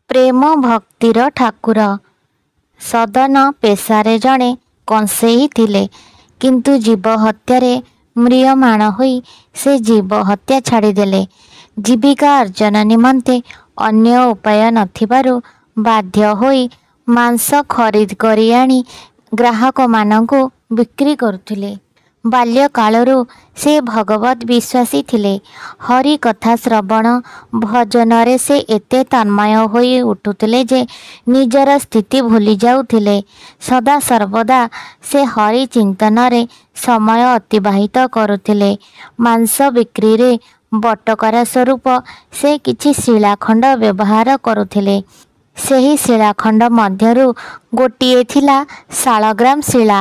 प्रेम भक्तिर ठाकुर। सदन पेशारे जड़े कंसेई थिले, किंतु जीव हत्यारे म्रियमाण होई से जीव हत्या छाड़ीदेले। जीविका अर्जन निमंते अन्य उपाय नथिबारु बाध्य होई मांस खरीद करी आनी ग्राहक मानंकु बिक्री करुथिले। बाल्यकालरू से भगवत विश्वासी थिले। हरि कथा श्रवण भजन रे से एते तन्मय होई उठुथिले जे निजर स्थिति भूली जाउथिले। सदा सर्वदा से हरि चिंतन रे समय अतिबाहित करुथिले। मांस बिक्री रे बटकरा स्वरूप से किछि शिलाखंड व्यवहार करुथिले। ସେହି ଶିଳାଖଣ୍ଡ ମଧ୍ୟରୁ ଗୋଟିଏ ଥିଲା ଶାଳଗ୍ରାମ ଶିଳା।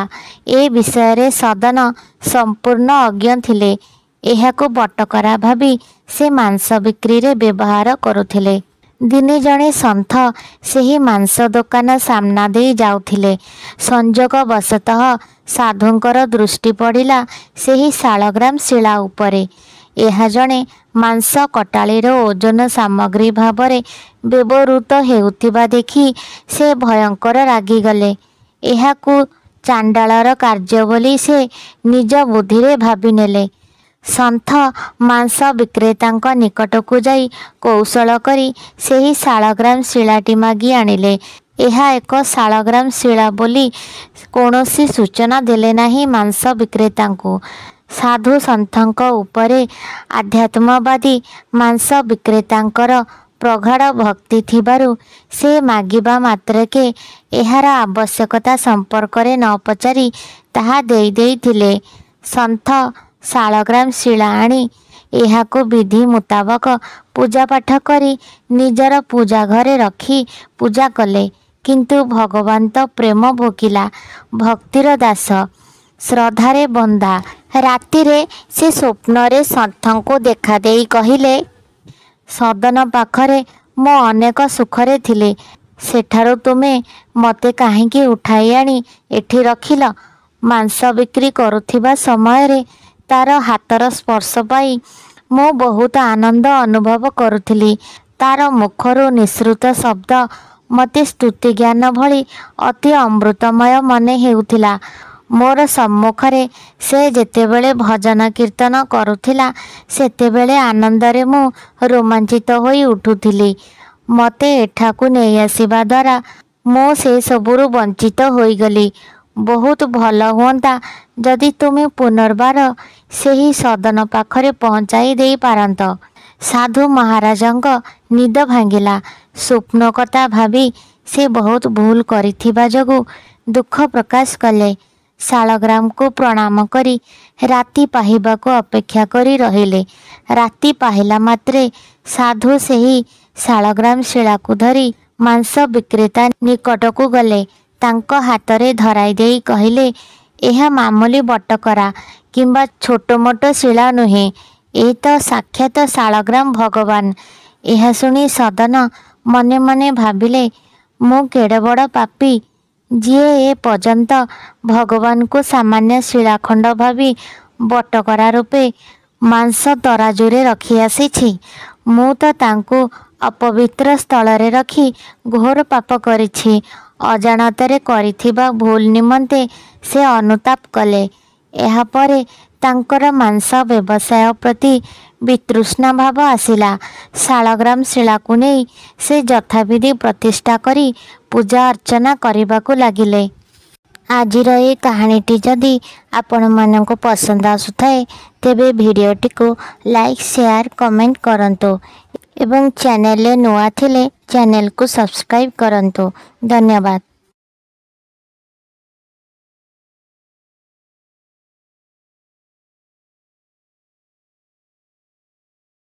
ଏ ବିଷୟରେ ସଦନ ସମ୍ପୂର୍ଣ୍ଣ ଅଜ୍ଞ ଥିଲେ। ଏହାକୁ ବଟକରା ଭାବି ସେ ମାଂସ ବିକ୍ରିରେ ବ୍ୟବହାର କରୁଥିଲେ। ଦିନେ ଜଣେ ସନ୍ଥ ସେହି ମାଂସ ଦୋକାନ ସାମ୍ନା ଦେଇ ଯାଉଥିଲେ। ସଂଯୋଗବଶତଃ ସାଧୁଙ୍କର ଦୃଷ୍ଟି ପଡ଼ିଲା ସେହି ଶାଳଗ୍ରାମ ଶିଳା ଉପରେ। ଏହା ଜଣେ ମାଂସ କଟାଳିର ଓଜନ ସାମଗ୍ରୀ ଭାବରେ ବ୍ୟବହୃତ ହେଉଥିବା ଦେଖି ସେ ଭୟଙ୍କର ରାଗିଗଲେ। ଏହାକୁ ଚାଣ୍ଡାଳର କାର୍ଯ୍ୟ ବୋଲି ସେ ନିଜ ବୁଦ୍ଧିରେ ଭାବିନେଲେ। ସନ୍ଥ ମାଂସ ବିକ୍ରେତାଙ୍କ ନିକଟକୁ ଯାଇ କୌଶଳ କରି ସେହି ଶାଳଗ୍ରାମ ଶିଳାଟି ମାଗି ଆଣିଲେ। ଏହା ଏକ ଶାଳଗ୍ରାମ ଶିଳା ବୋଲି କୌଣସି ସୂଚନା ଦେଲେ ନାହିଁ ମାଂସ ବିକ୍ରେତାଙ୍କୁ। ସାଧୁ ସନ୍ଥଙ୍କ ଉପରେ ଆଧ୍ୟାତ୍ମବାଦୀ ମାଂସ ବିକ୍ରେତାଙ୍କର ପ୍ରଗାଢ଼ ଭକ୍ତି ଥିବାରୁ ସେ ମାଗିବା ମାତ୍ରକେ ଏହାର ଆବଶ୍ୟକତା ସମ୍ପର୍କରେ ନ ପଚାରି ତାହା ଦେଇ ଦେଇଥିଲେ। ସନ୍ଥ ଶାଳଗ୍ରାମ ଶିଳା ଆଣି ଏହାକୁ ବିଧି ମୁତାବକ ପୂଜାପାଠ କରି ନିଜର ପୂଜା ଘରେ ରଖି ପୂଜା କଲେ। କିନ୍ତୁ ଭଗବାନ ତ ପ୍ରେମ ଭୋକିଲା ଭକ୍ତିର ଦାସ, ଶ୍ରଦ୍ଧାରେ ବନ୍ଧା। ରାତିରେ ସେ ସ୍ୱପ୍ନରେ ସନ୍ଥଙ୍କୁ ଦେଖାଦେଇ କହିଲେ, ସଦନ ପାଖରେ ମୁଁ ଅନେକ ସୁଖରେ ଥିଲି। ସେଠାରୁ ତୁମେ ମୋତେ କାହିଁକି ଉଠାଇ ଆଣି ଏଠି ରଖିଲ? ମାଂସ ବିକ୍ରି କରୁଥିବା ସମୟରେ ତାର ହାତର ସ୍ପର୍ଶ ପାଇ ମୁଁ ବହୁତ ଆନନ୍ଦ ଅନୁଭବ କରୁଥିଲି। ତାର ମୁଖରୁ ନିଃସୃତ ଶବ୍ଦ ମୋତେ ସ୍ତୁତିଜ୍ଞାନ ଭଳି ଅତି ଅମୃତମୟ ମନେ ହେଉଥିଲା। ମୋର ସମ୍ମୁଖରେ ସେ ଯେତେବେଳେ ଭଜନ କୀର୍ତ୍ତନ କରୁଥିଲା ସେତେବେଳେ ଆନନ୍ଦରେ ମୁଁ ରୋମାଞ୍ଚିତ ହୋଇ ଉଠୁଥିଲି। ମୋତେ ଏଠାକୁ ନେଇ ଆସିବା ଦ୍ୱାରା ମୁଁ ସେସବୁରୁ ବଞ୍ଚିତ ହୋଇଗଲି। ବହୁତ ଭଲ ହୁଅନ୍ତା ଯଦି ତୁମେ ପୁନର୍ବାର ସେହି ସଦନ ପାଖରେ ପହଞ୍ଚାଇ ଦେଇପାରନ୍ତ। ସାଧୁ ମହାରାଜଙ୍କ ନିଦ ଭାଙ୍ଗିଲା। ସ୍ୱପ୍ନ କଥା ଭାବି ସେ ବହୁତ ଭୁଲ କରିଥିବା ଯୋଗୁଁ ଦୁଃଖ ପ୍ରକାଶ କଲେ। ଶାଳଗ୍ରାମକୁ ପ୍ରଣାମ କରି ରାତି ପାହିବାକୁ ଅପେକ୍ଷା କରି ରହିଲେ। ରାତି ପାହିଲା ମାତ୍ରେ ସାଧୁ ସେହି ଶାଳଗ୍ରାମ ଶିଳାକୁ ଧରି ମାଂସ ବିକ୍ରେତା ନିକଟକୁ ଗଲେ। ତାଙ୍କ ହାତରେ ଧରାଇ ଦେଇ କହିଲେ, ଏହା ମାମୁଲି ବଟକରା କିମ୍ବା ଛୋଟମୋଟ ଶିଳା ନୁହେଁ, ଏ ତ ସାକ୍ଷାତ ଶାଳଗ୍ରାମ ଭଗବାନ। ଏହା ଶୁଣି ସଦନ ମନେ ମନେ ଭାବିଲେ, ମୁଁ କେଡ଼େ ବଡ଼ ପାପୀ, ଯିଏ ଏ ପର୍ଯ୍ୟନ୍ତ ଭଗବାନଙ୍କୁ ସାମାନ୍ୟ ଶିଳାଖଣ୍ଡ ଭାବି ବଟକରା ରୂପେ ମାଂସ ତରାଜୁରେ ରଖି ଆସିଛି। ମୁଁ ତ ତାଙ୍କୁ ଅପବିତ୍ର ସ୍ଥଳରେ ରଖି ଘୋର ପାପ କରିଛି। ଅଜାଣତରେ କରିଥିବା ଭୁଲ ନିମନ୍ତେ ସେ ଅନୁତାପ କଲେ। ଏହାପରେ ତାଙ୍କର ମାଂସ ବ୍ୟବସାୟ ପ୍ରତି ବିତୃଷ୍ଣା ଭାବ ଆସିଲା। ଶାଳଗ୍ରାମ ଶିଳାକୁ ନେଇ ସେ ଯଥାବିଧି ପ୍ରତିଷ୍ଠା କରି ପୂଜା ଅର୍ଚ୍ଚନା କରିବାକୁ ଲାଗିଲେ। ଆଜିର ଏ କାହାଣୀଟି ଯଦି ଆପଣମାନଙ୍କୁ ପସନ୍ଦ ଆସୁଥାଏ ତେବେ ଭିଡ଼ିଓଟିକୁ ଲାଇକ୍, ସେୟାର, କମେଣ୍ଟ କରନ୍ତୁ ଏବଂ ଚ୍ୟାନେଲରେ ନୂଆ ଥିଲେ ଚ୍ୟାନେଲକୁ ସବସ୍କ୍ରାଇବ୍ କରନ୍ତୁ। ଧନ୍ୟବାଦ।